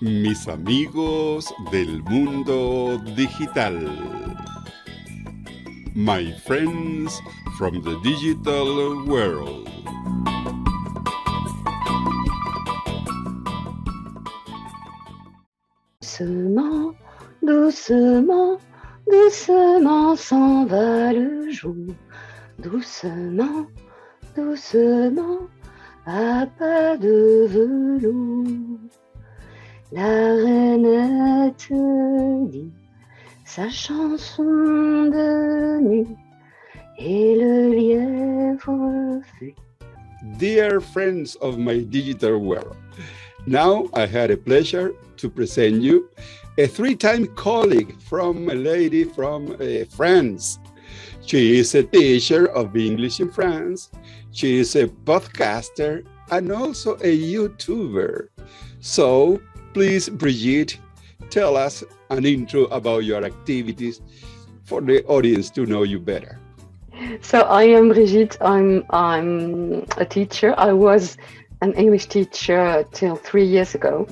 mis amigos del mundo digital. My friends from the digital world. Doucement, doucement, doucement s'en va le jour. Doucement, doucement, à pas de velours. La rainette dit sa chanson de nuit et le lièvre fuit. Dear friends of my digital world, now I had a pleasure to present you a three-time colleague from a lady from France. She is a teacher of English in France. She is a podcaster and also a YouTuber. So please, Brigitte, tell us an intro about your activities for the audience to know you better. So I am Brigitte. I'm a teacher. I was an English teacher till 3 years ago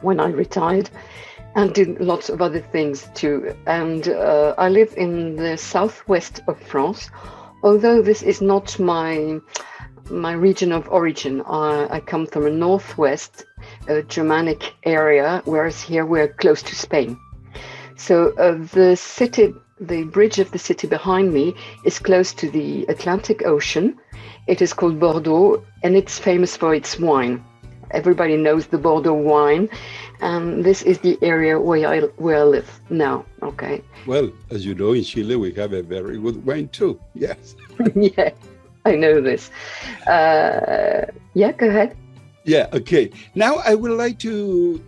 when I retired and did lots of other things too. And I live in the southwest of France, although this is not my region of origin. I come from a northwest Germanic area, whereas here we're close to Spain. So the bridge of the city behind me is close to the Atlantic Ocean. It is called Bordeaux, and it's famous for its wine. Everybody knows the Bordeaux wine, and this is the area where I live now. Okay. Well, as you know, in Chile we have a very good wine too. Yes. Yeah, I know this. Yeah, go ahead. Yeah. Okay. Now I would like you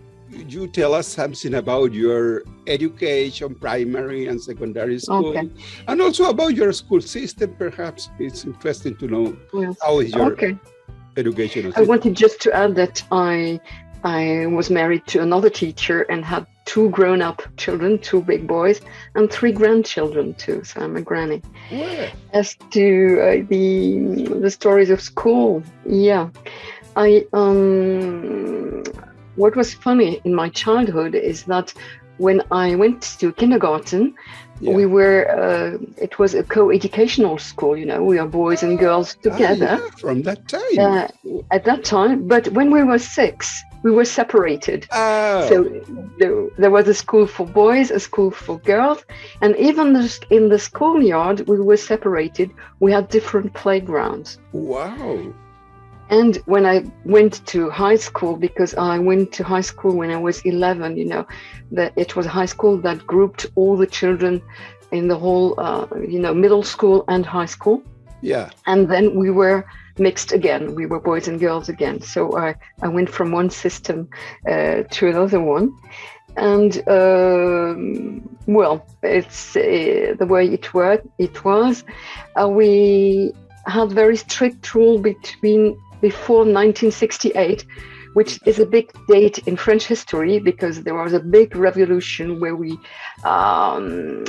tell us something about your education, primary and secondary school, Okay. and also about your school system. Perhaps it's interesting to know how is your educational system. I wanted just to add that I was married to another teacher and had 2 grown-up children, 2 big boys, and 3 grandchildren too. So I'm a granny. Yeah. As to the stories of school, yeah, what was funny in my childhood is that when I went to kindergarten, we were, it was a co-educational school, you know, we are boys and girls together. Yeah, from that time. At that time, but when we were 6, we were separated. So there was a school for boys, a school for girls, and even in the schoolyard, we were separated. We had different playgrounds. Wow. And when I went to high school, because I went to high school when I was 11, you know, that it was a high school that grouped all the children in the whole, middle school and high school. Yeah. And then we were mixed again. We were boys and girls again. So I went from one system to another one. And, it's the way it was. We had very strict rule before 1968, which is a big date in French history because there was a big revolution where we, not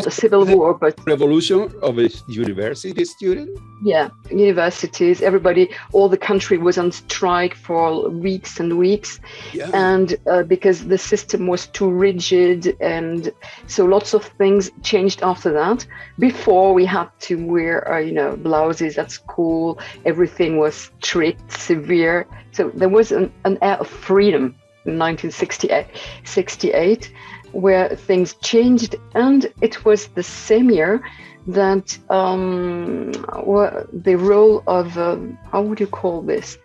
a civil war, but revolution of a university student. Yeah, universities, everybody, all the country was on strike for weeks and weeks. Yeah. And because the system was too rigid, and so lots of things changed after that. Before we had to wear, blouses at school, everything was strict, severe. So there was an air of freedom in 1968, where things changed, and it was the same year that the role of, how would you call this?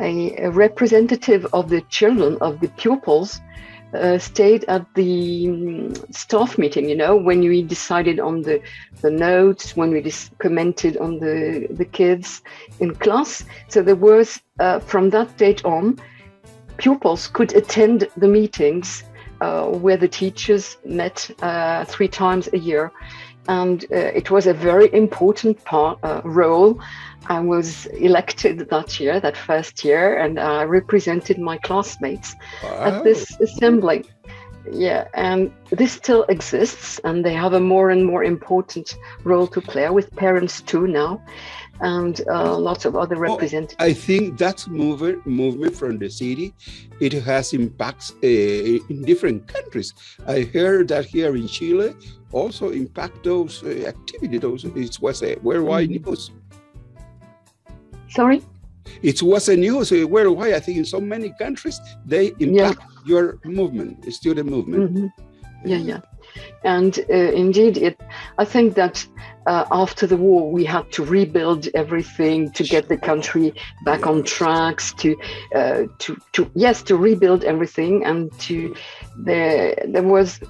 A representative of the children, of the pupils, stayed at the staff meeting, when we decided on the notes, when we commented on the kids in class. So there was, from that date on, pupils could attend the meetings where the teachers met 3 times a year. And it was a very important role. I was elected that first year, and I represented my classmates at this assembly. Yeah, and this still exists, and they have a more and more important role to play with parents too now, and lots of other representatives. I think that's movement from the city. It has impacts in different countries. I heard that here in Chile also impact those activities. It was a worldwide news. Sorry? It was a news worldwide. I think in so many countries they impact your movement, student movement. Yeah. And indeed, I think that after the war, we had to rebuild everything to get the country back on tracks, to rebuild everything, and there was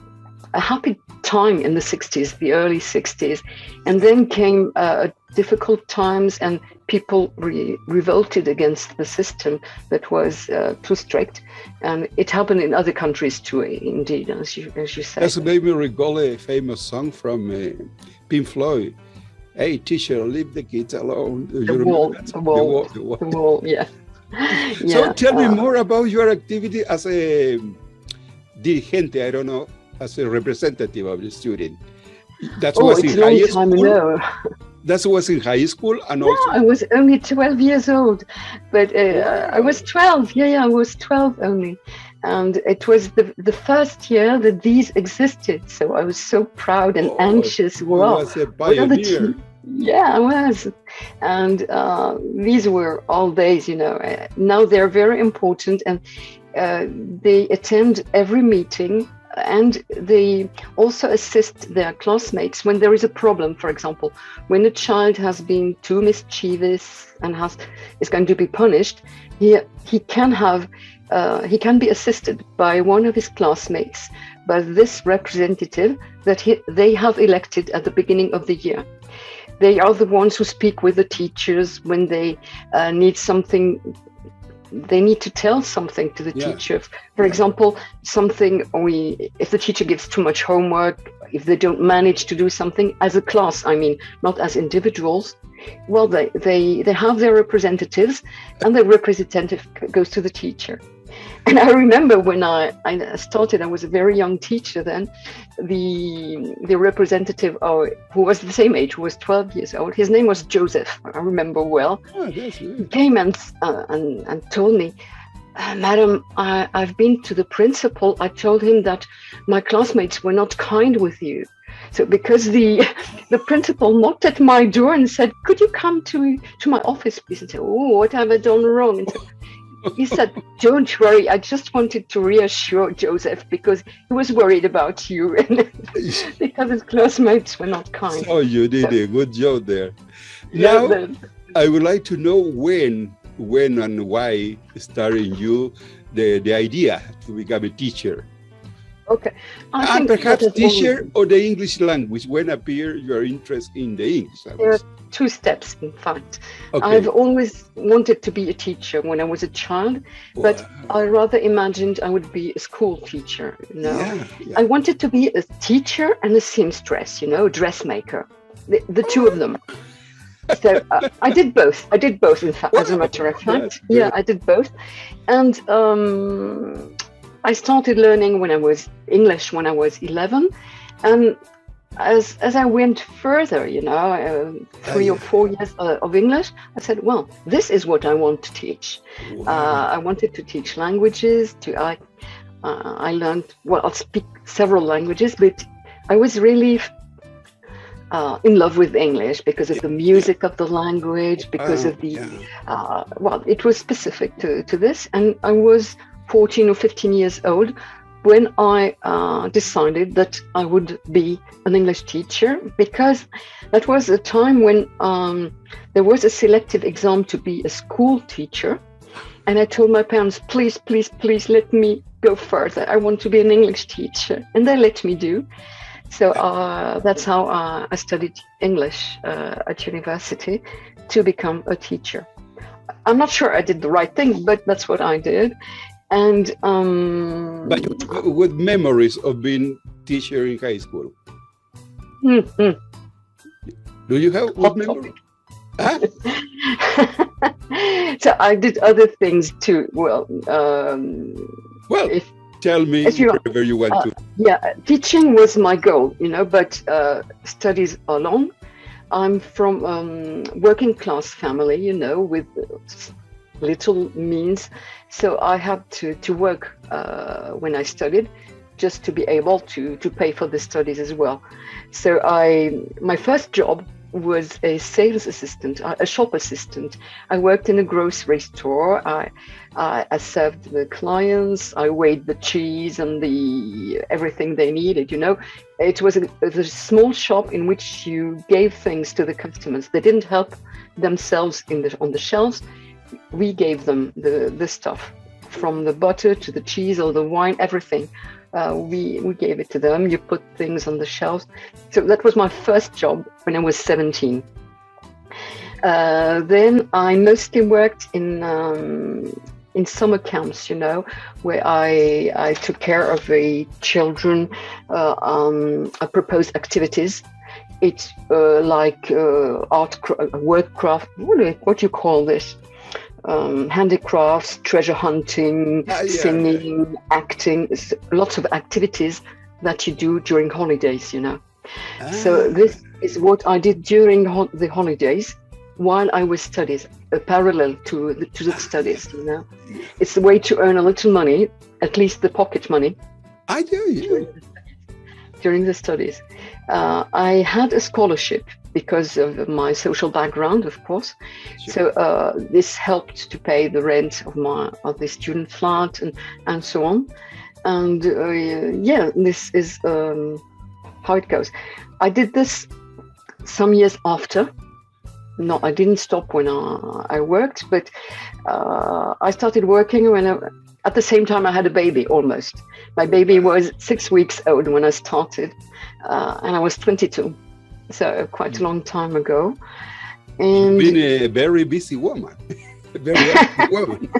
a happy time in the 60s, the early 60s, and then came difficult times, and people revolted against the system that was too strict, and it happened in other countries too. Indeed, as you said. That's made me recall a famous song from Pink Floyd. Hey, teacher, leave the kids alone. The wall. Yeah. So tell me more about your activity as a dirigente. I don't know, as a representative of the student. That was in high school. That was in high school, and also. I was only 12 years old, but I was 12. Yeah, I was 12 only, and it was the first year that these existed. So I was so proud and anxious. Wow, you was a pioneer. Yeah, I was, and these were all days. Now they're very important, and they attend every meeting. And they also assist their classmates when there is a problem. For example, when a child has been too mischievous and is going to be punished, he can be assisted by one of his classmates, by this representative that they have elected at the beginning of the year. They are the ones who speak with the teachers when they need something. They need to tell something to the teacher. For example, if the teacher gives too much homework, if they don't manage to do something as a class, I mean, not as individuals, well, they have their representatives, and the representative goes to the teacher. And I remember when I started, I was a very young teacher then, the representative who was the same age, who was 12 years old, his name was Joseph, I remember well. He came and told me, Madam, I've been to the principal. I told him that my classmates were not kind with you. So because the principal knocked at my door and said, could you come to my office, please? And said, oh, what have I done wrong? And so, he said, don't worry, I just wanted to reassure Joseph because he was worried about you because his classmates were not kind. Oh, you did a good job there. Now, I would like to know when and why started you the idea to become a teacher. Okay. And perhaps teacher or the English language, when appeared your interest in the English language? There are two steps, in fact. Okay. I've always wanted to be a teacher when I was a child, but I rather imagined I would be a school teacher. I wanted to be a teacher and a seamstress, dressmaker, the two of them. So I did both. In fact, as a matter of fact. Yeah, I did both. And I started learning English when I was 11. And as I went further, 3 or 4 years of English, I said, well, this is what I want to teach. I wanted to teach languages. I learned, I'll speak several languages, but I was really in love with English because of the music of the language, because of it was specific to this. And I was 14 or 15 years old when I decided that I would be an English teacher, because that was a time when there was a selective exam to be a school teacher. And I told my parents, please, please, please let me go further. I want to be an English teacher. And they let me do. So that's how I studied English at university to become a teacher. I'm not sure I did the right thing, but that's what I did. And but with memories of being teacher in high school. Mm-hmm. Do you have what memory? Huh? So I did other things too. Well, Tell me wherever you want to. Yeah, teaching was my goal, but studies are long. I'm from working class family, with little means. So I had to work when I studied, just to be able to pay for the studies as well. So my first job was a sales assistant, a shop assistant. I worked in a grocery store. I served the clients. I weighed the cheese and everything they needed. It was a small shop in which you gave things to the customers. They didn't help themselves on the shelves. We gave them the stuff, from the butter to the cheese or the wine, everything. We gave it to them. You put things on the shelves. So that was my first job when I was 17. Then I mostly worked in summer camps, where I took care of the children. I proposed activities. It's like work craft. What do you call this? Handicrafts, treasure hunting, singing, acting, lots of activities that you do during holidays, So this is what I did during the holidays while I was studies, parallel to the studies, It's the way to earn a little money, at least the pocket money. I do. During the studies. I had a scholarship because of my social background, of course. Sure. So this helped to pay the rent of the student flat and so on. And this is how it goes. I did this some years after. No, I didn't stop when I worked, but I started working at the same time I had a baby, almost. My baby was 6 weeks old when I started, and I was 22. So quite a long time ago. And you've been a very busy woman, a very active woman.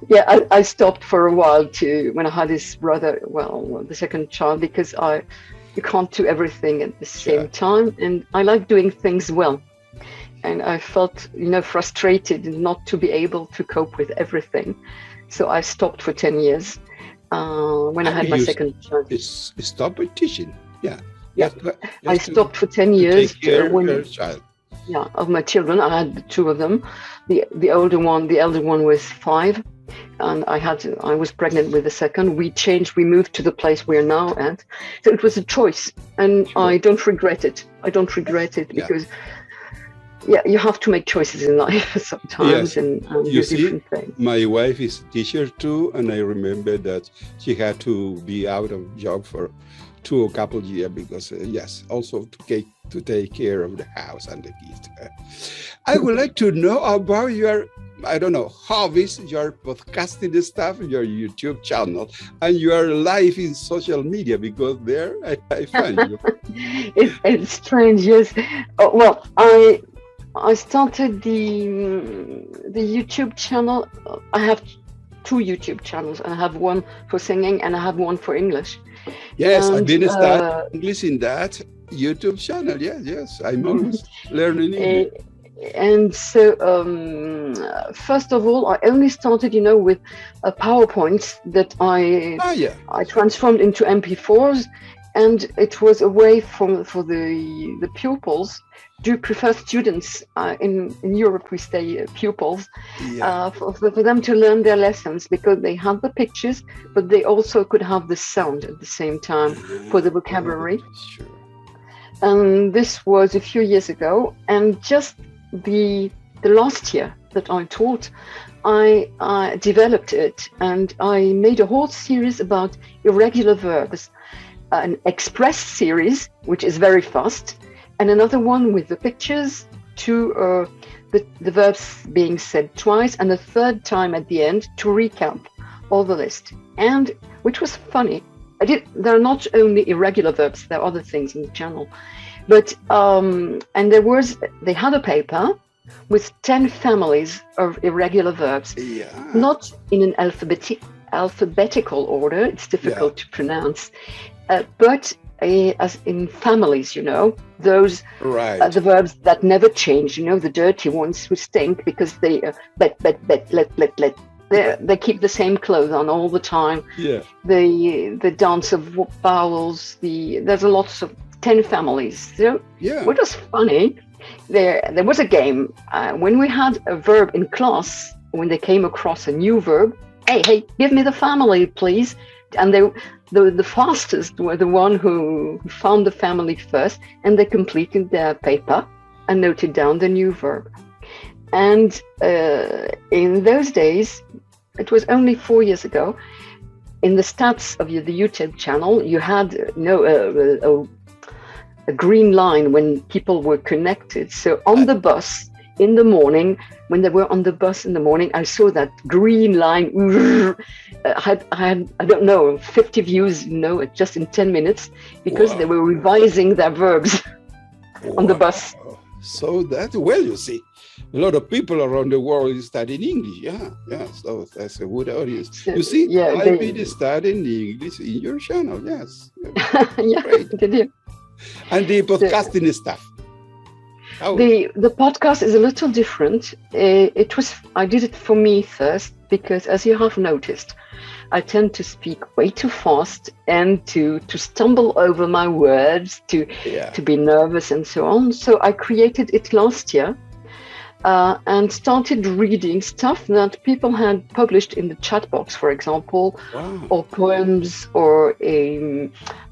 Yeah, I stopped for a while when I had this the second child, because you can't do everything at the same time, and I like doing things well. And I felt, frustrated not to be able to cope with everything. So I stopped for 10 years when I had my second child. Stop teaching, yeah. Yeah, I stopped for 10 years. Take care of your child. Yeah, of my children. I had two of them. The elder one was 5, and I was pregnant with the second. We moved to the place we're now at. So it was a choice, and sure. I don't regret it. Because you have to make choices in life sometimes. Yes. And you see, my wife is a teacher too, and I remember that she had to be out of job for a couple of years because also to take care of the house and the kids. I would like to know about your hobbies, your podcasting stuff, your YouTube channel, and your life in social media, because there I find you. It's strange, yes. Well, I started the YouTube channel. I have 2 YouTube channels. I have one for singing and I have one for English. Yes, I've been studying English in that YouTube channel. Yes, I'm always learning English. And so, first of all, I only started, with a PowerPoint that I transformed into MP4s, and it was a way for the pupils. Do you prefer students in Europe? We say pupils, for them to learn their lessons, because they had the pictures, but they also could have the sound at the same time for the vocabulary. Sure. And this was a few years ago, and just the last year that I taught, I developed it, and I made a whole series about irregular verbs, an express series, which is very fast, and another one with the pictures, the verbs being said twice, and a third time at the end to recap all the list. And which was funny, there are not only irregular verbs, there are other things in the channel, but and they had a paper with 10 families of irregular verbs, not in an alphabetical order, it's difficult to pronounce, but as in families, those the verbs that never change, the dirty ones who stink because they bet, let, They keep the same clothes on all the time. Yeah. The dance of vowels. There's a lots of 10 families. So Yeah. what was funny, there was a game when we had a verb in class. When they came across a new verb, hey, give me the family, please. And the fastest were the one who found the family first, and they completed their paper and noted down the new verb. And in those days, it was only 4 years ago, in the stats of the YouTube channel, you had a green line when people were connected. So on the bus in the morning, when they were on the bus in the morning, I saw that green line. I had, I don't know, 50 views, just in 10 minutes, because they were revising their verbs on the bus. So you see, a lot of people around the world is studying English. Yeah. So that's a good audience. You see, I've been studying English in your channel. Yes. Yeah, did you? And the podcasting stuff. The podcast is a little different. I did it for me first because, as you have noticed, I tend to speak way too fast and to stumble over my words, to be nervous and so on. So I created it last year and started reading stuff that people had published in the chat box, for example, or poems, or in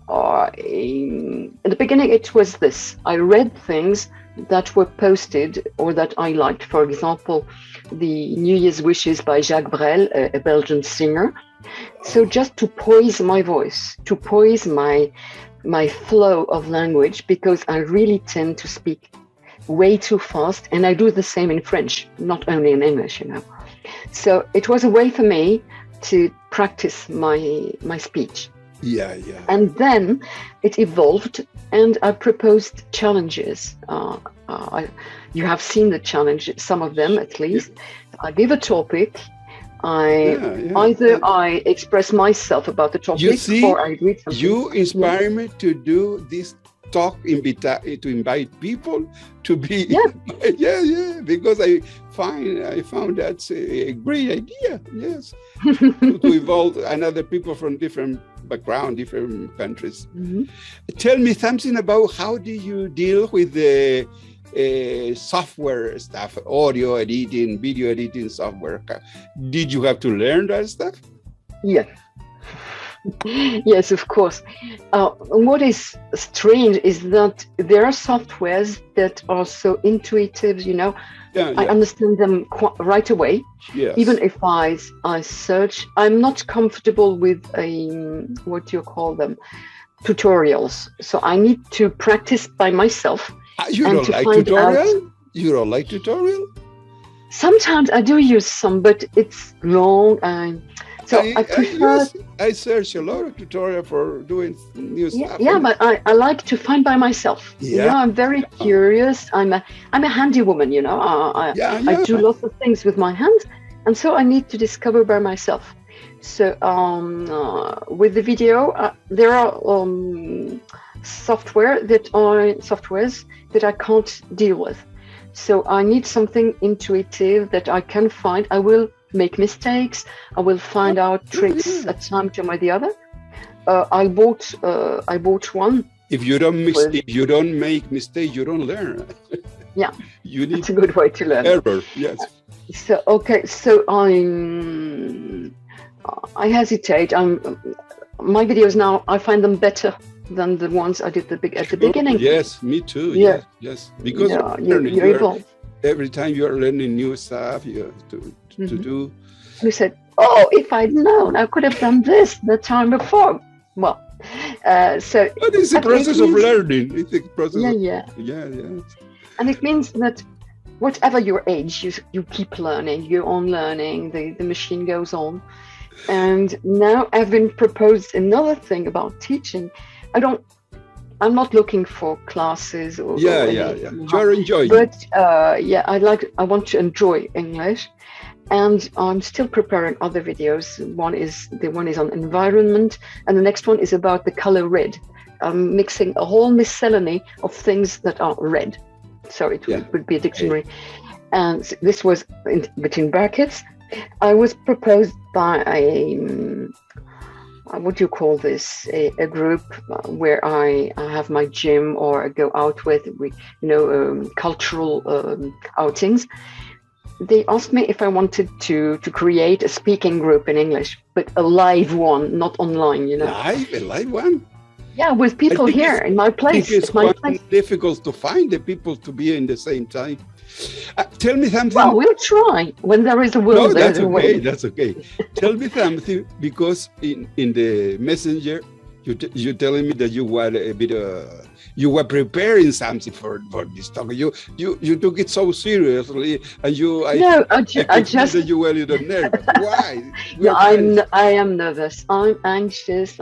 the beginning it was this. I read things that were posted or that I liked. For example, the New Year's Wishes by Jacques Brel, a Belgian singer. So just to poise my voice, to poise my flow of language, because I really tend to speak way too fast, and I do the same in French, not only in English, So it was a way for me to practice my speech. Yeah. And then it evolved, and I proposed challenges. You have seen the challenge, some of them at least. I give a topic. I express myself about the topic, or I read something. You inspire me to do this talk, to invite people to be. Because I found that's a great idea. Yes, to involve another people from different background, different countries. Mm-hmm. Tell me something about how do you deal with the software stuff, audio editing, video editing software. Did you have to learn that stuff? Yeah. Yes, of course. What is strange is that there are softwares that are so intuitive, I understand them right away. Yes. Even if I search, I'm not comfortable with what do you call them? Tutorials. So I need to practice by myself. You don't like tutorial? You don't like tutorial? Sometimes I do use some, but it's long. So I prefer. I search a lot of tutorial for doing new stuff. Yeah, but I like to find by myself. Yeah. I'm very curious. I'm a handy woman. I do lots of things with my hands, and so I need to discover by myself. So with the video, there are softwares that I can't deal with. So I need something intuitive that I can find. I will make mistakes. I will find out tricks at some time or the other. I bought one. If you don't make mistakes, you don't learn. Yeah, that's a good way to learn. Error, yes. So I hesitate. My videos now, I find them better than the ones I did at the beginning. Yes, me too. Yeah. Yes. Because you're evolved. Every time you are learning new stuff, you have to do. You said, if I'd known, I could have done this the time before. Well, so. But it's a process of learning. It's a process. Yeah. And it means that whatever your age, you keep learning. You're on learning. The machine goes on. And now I've been proposed another thing about teaching. I'm not looking for classes or. Yeah. You're enjoying. But I want to enjoy English, and I'm still preparing other videos. One is on environment, and the next one is about the color red. I'm mixing a whole miscellany of things that are red. So it would be a dictionary, and this was between brackets I was proposed by what do you call this? A group where I have my gym or I go out with, cultural outings. They asked me if I wanted to create a speaking group in English, but a live one, not online, A live one? Yeah, with people here in my place. It's quite difficult to find the people to be in the same time. Tell me something. Well, we'll try. When there is a will, no, there's a way. That's okay. Tell me something, because in the messenger, you're telling me that you were a bit you were preparing something for this talk. You took it so seriously, and I just that you were a little nervous. Why? No, I am nervous. I'm anxious.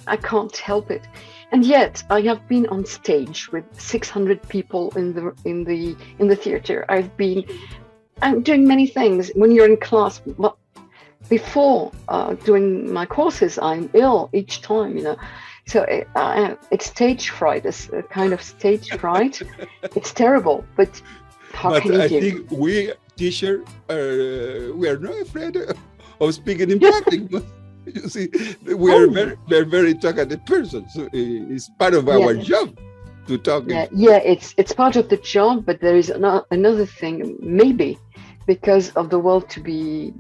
I can't help it. And yet I have been on stage with 600 people in the theater. I'm doing many things. When you're in class, before doing my courses, I'm ill each time, So it's stage fright. It's a kind of stage fright. It's terrible, but how can you do? I think we teachers we are not afraid of speaking in public. You see, we are very talkative persons. So it's part of our job to talk. Yeah, it's part of the job, but there is another thing, maybe because of the world to be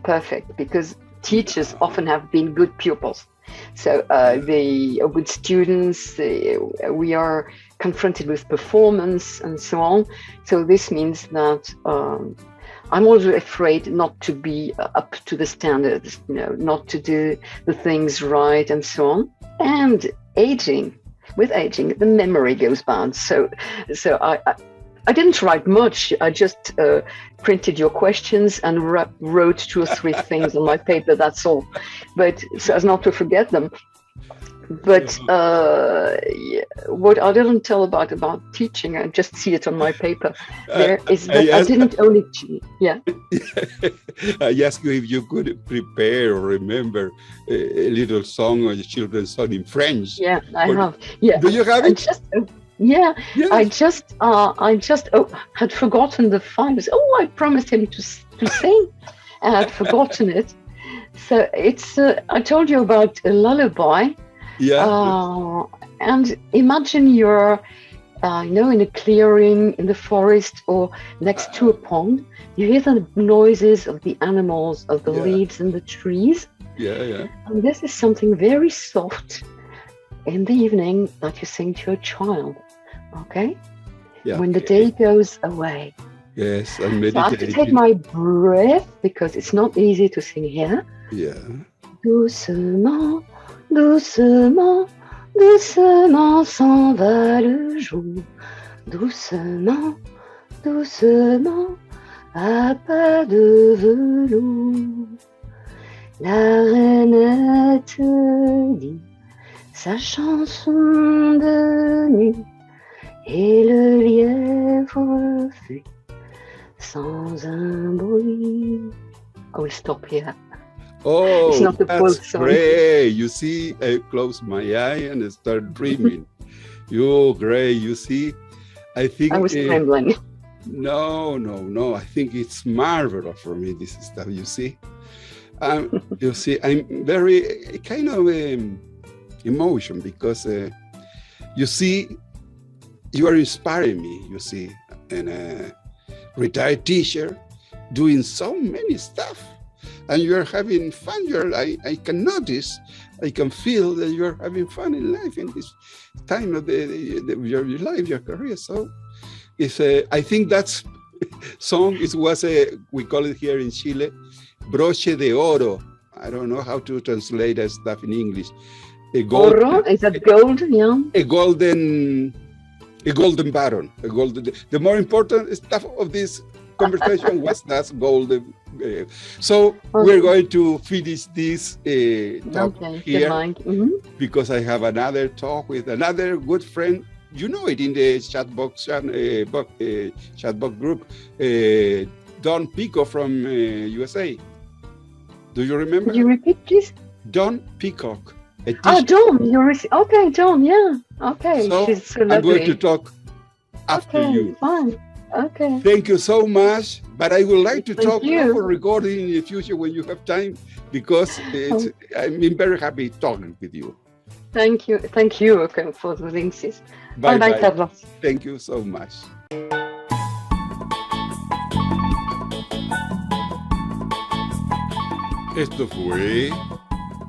perfect, because teachers often have been good pupils. So with students, we are confronted with performance and so on. So this means that I'm also afraid not to be up to the standards, not to do the things right and so on. And with aging, the memory goes bad. So I didn't write much. I just printed your questions and wrote 2 or 3 things on my paper. That's all. But so as not to forget them. But what I didn't tell about teaching, I just see it on my paper. There is that I didn't only teach. Yeah. I asked you if you could prepare or remember a little song or a children's song in French. Yeah, I have. Yeah. Do you have it? I just had forgotten the files. Oh, I promised him to sing. I had forgotten it. So it's. I told you about a lullaby. Yeah. And imagine you're, in a clearing in the forest or next to a pond. You hear the noises of the animals, of the leaves and the trees. Yeah. And this is something very soft in the evening that you sing to a child. Okay? Yeah. When the day goes away. Yes, and so I have to take my breath because it's not easy to sing here. Yeah. Doucement. Doucement, doucement s'en va le jour. Doucement, doucement, à pas de velours. La rainette dit sa chanson de nuit et le lièvre fuit sans un bruit. I will stop here. Oh, it's not that's great. You see, I close my eye and I start dreaming. Great. You see, I think... I was trembling. No. I think it's marvelous for me, this stuff, you see. You see, I'm very kind of emotion because, you see, you are inspiring me, you see, and a retired teacher doing so many stuff. And you're having fun. I can notice, I can feel that you're having fun in life in this time of your life, your career. So, I think that's song we call it here in Chile, broche de oro. I don't know how to translate that stuff in English. Oro? Is that gold? Yeah. A golden baron. The more important stuff of this conversation was that golden. So we're going to finish this talk here because I have another talk with another good friend. You know it in the chat box group, Don Pico from USA. Do you remember? Could you repeat, please? Don Peacock. Don, okay, Don, yeah. Okay. So she's so I'm going to talk after you. Fine. Okay. Thank you so much. But I would like to Thank talk you. over recording in the future when you have time, because I'm very happy talking with you. Thank you. Thank you, okay, for the links. Bye Bye, bye. Carlos. Thank you so much. Esto fue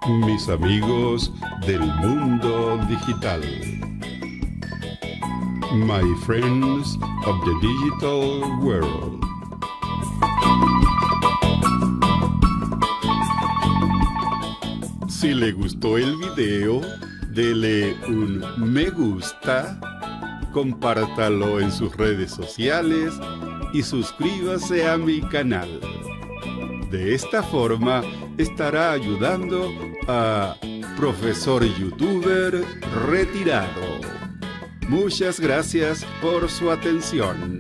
Mis amigos del mundo digital. My friends of the digital world. Si le gustó el video, dele un me gusta, compártalo en sus redes sociales y suscríbase a mi canal. De esta forma estará ayudando a Profesor Youtuber Retirado. Muchas gracias por su atención.